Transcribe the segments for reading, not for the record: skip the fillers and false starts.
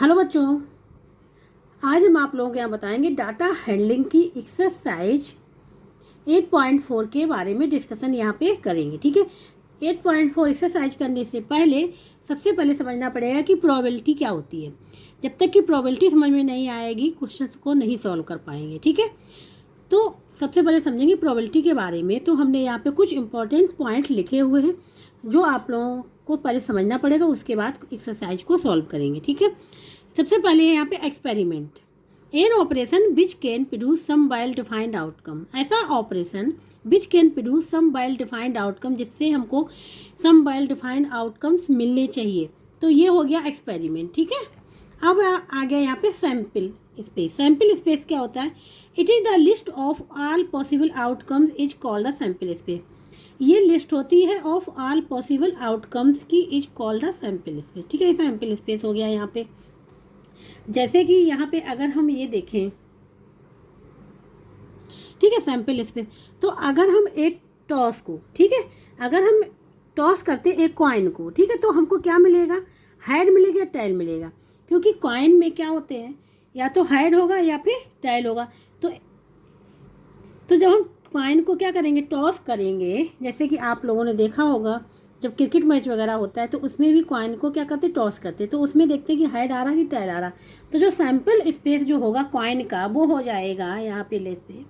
Hello बच्चों, आज हम आप लोगों को यहाँ बताएंगे डाटा हैंडलिंग की एक्सरसाइज 8.4 के बारे में डिस्कशन यहाँ पे करेंगे। ठीक है, 8.4 एक्सरसाइज करने से पहले सबसे पहले समझना पड़ेगा कि प्रोबेबिलिटी क्या होती है। जब तक कि प्रोबेबिलिटी समझ में नहीं आएगी क्वेश्चंस को नहीं सॉल्व कर पाएंगे। ठीक है, तो सबसे पहले समझेंगे प्रोबेबिलिटी के बारे में। तो हमने यहाँ पे कुछ इंपॉर्टेंट पॉइंट लिखे हुए हैं जो आप लोगों को पहले समझना पड़ेगा, उसके बाद एक्सरसाइज को सॉल्व करेंगे। ठीक है, सबसे पहले है यहाँ पे experiment. An operation which can produce some well defined outcome. ऐसा operation which can produce some well defined outcome, जिससे हमको सम वेल डिफाइंड आउटकम्स मिलने चाहिए। तो ये हो गया एक्सपेरिमेंट। ठीक है, अब आ गया यहाँ पे सैम्पल स्पेस। सैम्पल स्पेस क्या होता है? It is the list of all possible outcomes is called the sample space. ये लिस्ट होती है ऑफ ऑल पॉसिबल आउटकम्स की is called the sample space. ठीक है, ये सैम्पल स्पेस हो गया यहाँ पे। जैसे कि यहाँ पे अगर हम ये देखें, ठीक है, सैम्पल स्पेस, तो अगर हम एक टॉस को, ठीक है, अगर हम टॉस करते एक कॉइन को, ठीक है, तो हमको क्या मिलेगा? हेड मिलेगा, टेल मिलेगा। क्योंकि कॉइन में क्या होते हैं, या तो हेड होगा या फिर टेल होगा। तो जब हम कॉइन को क्या करेंगे, टॉस करेंगे, जैसे कि आप लोगों ने देखा होगा जब क्रिकेट मैच वगैरह होता है तो उसमें भी कॉइन को क्या करते, टॉस करते, तो उसमें देखते हैं कि हेड आ रहा कि टेल आ रहा। तो जो सैंपल स्पेस जो होगा कॉइन का वो हो जाएगा यहाँ पे ले से,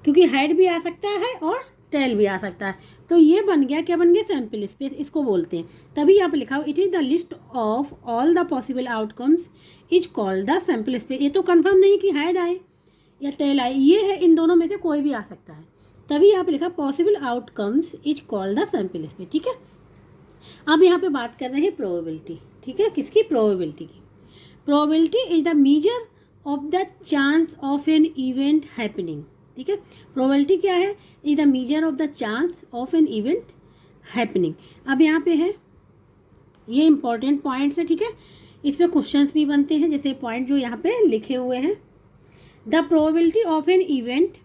क्योंकि हेड भी आ सकता है और टेल भी आ सकता है। तो ये बन गया, क्या बन गया? सैंपल स्पेस इसको बोलते हैं। तभी यहाँ पे लिखा हो it is the list of all the possible outcomes is called the sample space. ये तो कंफर्म नहीं कि हेड आए या टेल आए, ये है इन दोनों में से कोई भी आ सकता है। तभी यहाँ पे लिखा possible outcomes is called the sample space. ठीक है, अब यहाँ पे बात कर रहे हैं प्रोबेबिलिटी। ठीक है, किसकी? प्रोबेबिलिटी की। Probability is the measure of the chance of an event happening. ठीक है, प्रोबेबिलिटी क्या है? Is the measure of the chance of an event happening. अब यहाँ पे है, ये इंपॉर्टेंट पॉइंट्स है। ठीक है, इसमें क्वेश्चंस भी बनते हैं, जैसे पॉइंट जो यहाँ पे लिखे हुए हैं। The probability of an event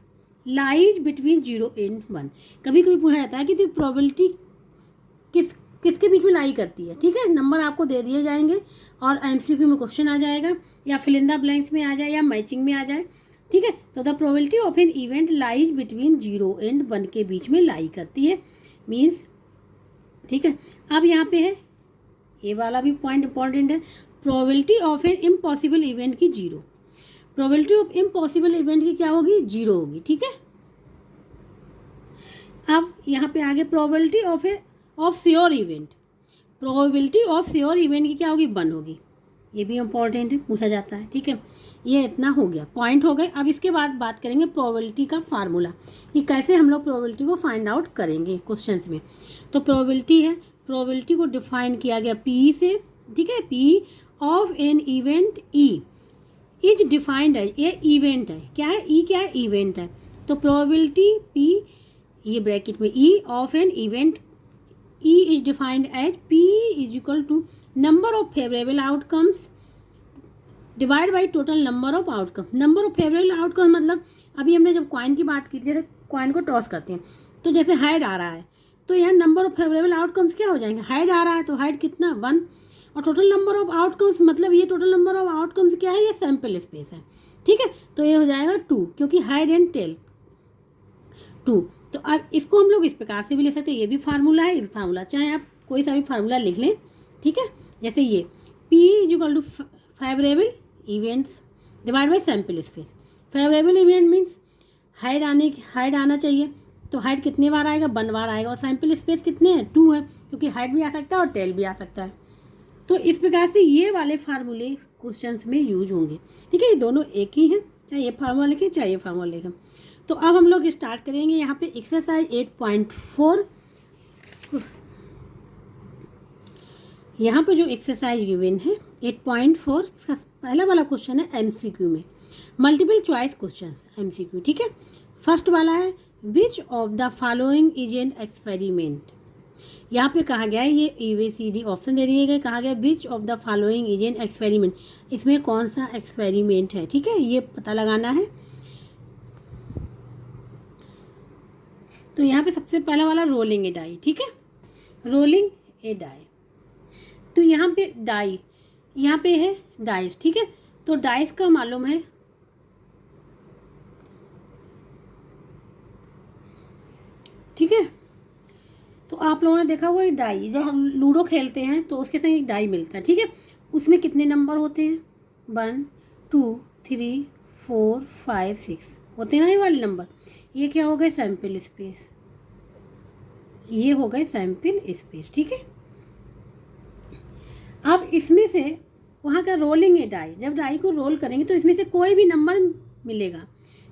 lies between 0 and 1। कभी कभी पूछा जाता है कि प्रोबेबिलिटी किसके बीच में लाई करती है। ठीक है, नंबर आपको दे दिए जाएंगे और एमसीक्यू में क्वेश्चन आ जाएगा, या फिल इन द ब्लैंक्स में आ जाए, या मैचिंग में आ जाए। ठीक है, तो the probability of an event lies between 0 and 1 के बीच में लाई करती है, मीन्स। ठीक है, अब यहाँ पे है, ये वाला भी पॉइंट इंपॉर्टेंट है। Probability of an impossible event की 0। प्रोबेबिलिटी ऑफ इम्पॉसिबल इवेंट की क्या होगी? 0 होगी। ठीक है, अब यहाँ पे आगे probability of sure event. Probability of sure event की क्या होगी? 1 होगी। ये भी इंपॉर्टेंट है, पूछा जाता है। ठीक है, ये इतना हो गया, पॉइंट हो गए। अब इसके बाद बात करेंगे प्रोबेबिलिटी का फार्मूला, कि कैसे हम लोग प्रोबेबिलिटी को फाइंड आउट करेंगे क्वेश्चंस में। तो प्रोबेबिलिटी है, प्रोबेबिलिटी को डिफाइन किया गया पी से। ठीक है, P of an event E is defined है, ये इवेंट है, क्या है? ई क्या है? इवेंट है। तो प्रोबेबिलिटी पी, ये ब्रैकेट में E of an event, E is defined as P is equal to number of favourable outcomes divide by total number of outcome. Number of favourable outcome मतलब अभी हमने जब कॉइन की बात की थी, तो कॉइन को टॉस करते हैं, तो जैसे हेड आ रहा है तो यहाँ नंबर ऑफ फेवरेबल आउटकम्स क्या हो जाएंगे? हेड आ रहा है तो हेड कितना? 1। और टोटल नंबर ऑफ आउटकम्स मतलब ये टोटल नंबर ऑफ आउटकम्स क्या है? ये सैंपल स्पेस है। ठीक है, तो ये हो जाएगा 2, क्योंकि हेड एंड टेल 2। तो अब इसको हम लोग इस प्रकार से भी ले सकते हैं, ये भी फार्मूला है, ये भी फार्मूला, चाहे आप कोई सा भी फार्मूला लिख लें। ठीक है, जैसे ये P is equal to favourable events divide by sample space. Favourable event means head आना चाहिए, तो हेड कितने बार आएगा? 1 बार आएगा। और सैंपल स्पेस कितने हैं? 2 है, क्योंकि हेड भी आ सकता है और टेल भी आ सकता है। तो इस प्रकार से ये वाले फार्मूले क्वेश्चंस में यूज होंगे। ठीक है, ये दोनों एक ही हैं, चाहे ये फार्मूला लिखें चाहे ये फार्मूला लिखें। तो अब हम लोग स्टार्ट करेंगे यहाँ पे एक्सरसाइज 8.4। यहाँ पे जो एक्सरसाइज गिवन है 8.4, इसका पहला वाला क्वेश्चन है एमसीक्यू में, मल्टीपल चॉइस क्वेश्चन एमसीक्यू। ठीक है, फर्स्ट वाला है which of the following is an experiment. यहाँ पे कहा गया है, ये ABCD ऑप्शन दे दिए गए, कहा गया which of the following is an experiment, इसमें कौन सा एक्सपेरिमेंट है। ठीक है, ये पता लगाना है। तो यहाँ पे सबसे पहला वाला रोलिंग ए डाई, ठीक है, रोलिंग ए डाई। तो यहाँ पे डाई, यहाँ पे है डाइस, ठीक है। तो डाइस का मालूम है ठीक है। तो आप लोगों ने देखा हुआ है डाई, जब हम लूडो खेलते हैं तो उसके संग एक डाई मिलता है, ठीक है। उसमें कितने नंबर होते हैं, 1 2 3 4 5 6 होते हैं ना ये वाले नंबर। ये क्या हो गए, सैंपल स्पेस, ये हो गए सैंपल स्पेस, ठीक है। अब इसमें से वहाँ का रोलिंग है डाई, जब डाई को रोल करेंगे तो इसमें से कोई भी नंबर मिलेगा,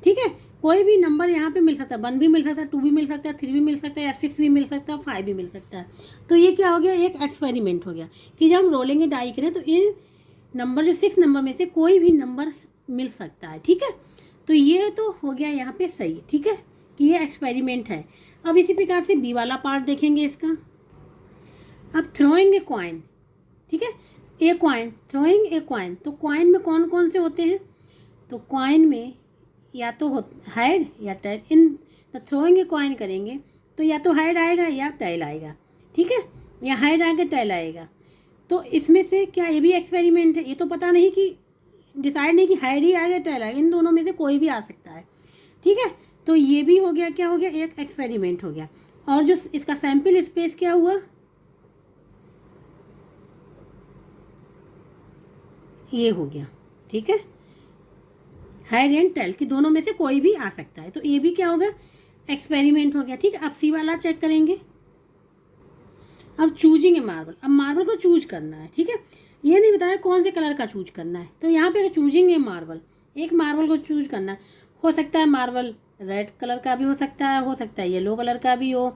ठीक है। कोई भी नंबर यहाँ पे मिल सकता है, 1 भी मिल सकता है, 2 भी मिल सकता है, 3 भी मिल सकता है, या 6 भी मिल सकता है, 5 भी मिल सकता है। तो ये क्या हो गया, एक एक्सपेरिमेंट हो गया कि जब हम रोलिंग डाई करें तो इन नंबर जो 6 नंबर में से कोई भी नंबर मिल सकता है, ठीक है। तो ये तो हो गया यहाँ पे सही, ठीक है, कि ये एक्सपेरिमेंट है। अब इसी प्रकार से बी वाला पार्ट देखेंगे इसका। अब थ्रोइंग ए कॉइन, ठीक है, a coin, throwing a coin. तो कॉइन में कौन कौन से होते हैं, तो कॉइन में या तो हेड या tail. In the throwing a coin करेंगे तो या तो हेड आएगा या टेल आएगा, ठीक है, या हेड आएगा टेल आएगा। तो इसमें से क्या ये भी एक्सपेरिमेंट है, ये तो पता नहीं कि डिसाइड नहीं कि हेड ही आएगा टेल आएगा, इन दोनों में से कोई भी आ सकता है, ठीक है। तो ये भी हो गया, क्या हो गया, एक एक्सपेरिमेंट हो गया। और जो इसका सैंपल स्पेस क्या हुआ, ये हो गया, ठीक है, हेड एंड टेल की दोनों में से कोई भी आ सकता है। तो ये भी क्या होगा, एक्सपेरिमेंट हो गया, ठीक है। अब सी वाला चेक करेंगे। अब चूजिंग ए मार्बल, अब मार्बल को चूज करना है, ठीक है। ये नहीं बताया कौन से कलर का चूज करना है, तो यहाँ पे चूजिंग ए मार्बल, एक मार्बल को चूज करना है। हो सकता है मार्बल रेड कलर का भी हो सकता है येलो कलर का भी हो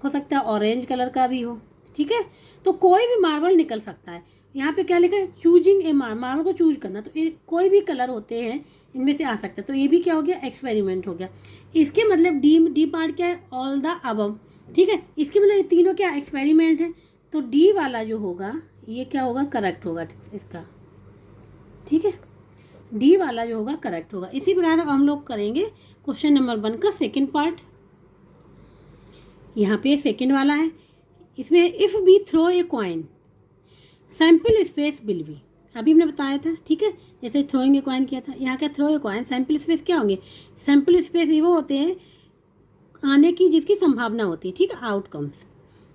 सकता है ऑरेंज कलर का भी हो, ठीक है। तो कोई भी मार्बल निकल सकता है। यहाँ पे क्या लिखा है, चूजिंग ए मार्बल को चूज करना, तो कोई भी कलर होते हैं इनमें से आ सकता है। तो ये भी क्या हो गया, एक्सपेरिमेंट हो गया। इसके मतलब डी पार्ट क्या है, ऑल द अबव, ठीक है। इसके मतलब ये तीनों क्या एक्सपेरिमेंट है। तो डी वाला जो होगा ये क्या होगा, करेक्ट होगा इसका, ठीक है। डी वाला जो होगा करेक्ट होगा। इसी प्रकार अब हम लोग करेंगे क्वेश्चन नंबर 1 का सेकेंड पार्ट। यहाँ पे सेकेंड वाला है, इसमें if be throw a coin sample space will be, अभी हमने बताया था, ठीक है, जैसे थ्रोइंग ए कॉइन किया था। यहाँ का throw a coin sample space क्या होंगे, सैंपल स्पेस ये वो होते हैं आने की जिसकी संभावना होती है, ठीक है, आउटकम्स,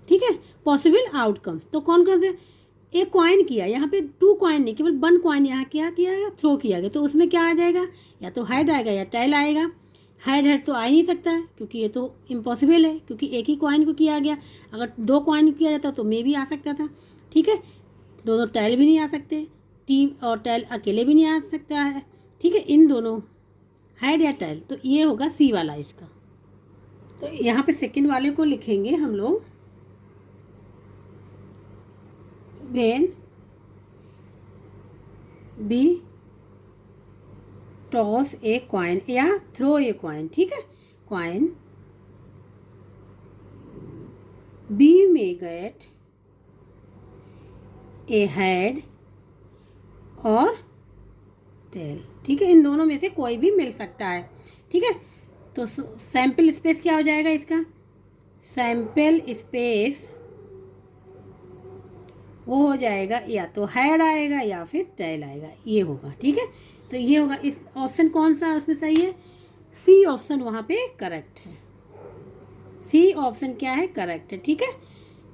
ठीक है, पॉसिबल आउटकम्स। तो कौन कौन से, एक कॉइन किया, यहाँ पे 2 कॉइन नहीं, केवल 1 कॉइन यहाँ क्या किया है, थ्रो किया गया। तो उसमें क्या आ जाएगा, या तो हेड आएगा या टेल आएगा। हेड तो आ ही नहीं सकता है क्योंकि ये तो इम्पॉसिबल है, क्योंकि एक ही कॉइन को किया गया। अगर 2 कॉइन किया जाता तो मे भी आ सकता था, ठीक है। दोनों टेल भी नहीं आ सकते, टीम और टेल अकेले भी नहीं आ सकता है, ठीक है, इन दोनों हेड या टेल। तो ये होगा सी वाला इसका। तो यहाँ पे सेकंड वाले को लिखेंगे हम लोग, when be toss a coin या थ्रो ए कॉइन, ठीक है, कॉइन बी में गेट ए हेड और टेल, ठीक है, इन दोनों में से कोई भी मिल सकता है, ठीक है। तो सैंपल स्पेस क्या हो जाएगा इसका, सैंपल स्पेस वो हो जाएगा या तो हेड आएगा या फिर टेल आएगा, ये होगा, ठीक है। तो ये होगा, इस ऑप्शन कौन सा उसमें सही है, सी ऑप्शन वहाँ पे करेक्ट है, सी ऑप्शन क्या है, करेक्ट है, ठीक है।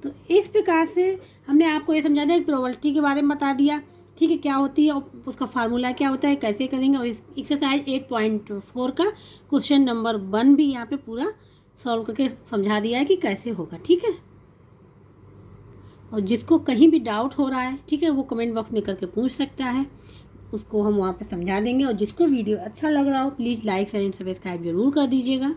तो इस प्रकार से हमने आपको ये समझा दिया, प्रोबेबिलिटी के बारे में बता दिया, ठीक है, क्या होती है और उसका फार्मूला क्या होता है, कैसे करेंगे। और इस एक्सरसाइज 8.4 का क्वेश्चन नंबर 1 भी यहाँ पे पूरा सॉल्व करके समझा दिया है कि कैसे होगा, ठीक है। और जिसको कहीं भी डाउट हो रहा है, ठीक है, वो कमेंट बॉक्स में करके पूछ सकता है, उसको हम वहाँ पे समझा देंगे। और जिसको वीडियो अच्छा लग रहा हो please like share and subscribe जरूर कर दीजिएगा।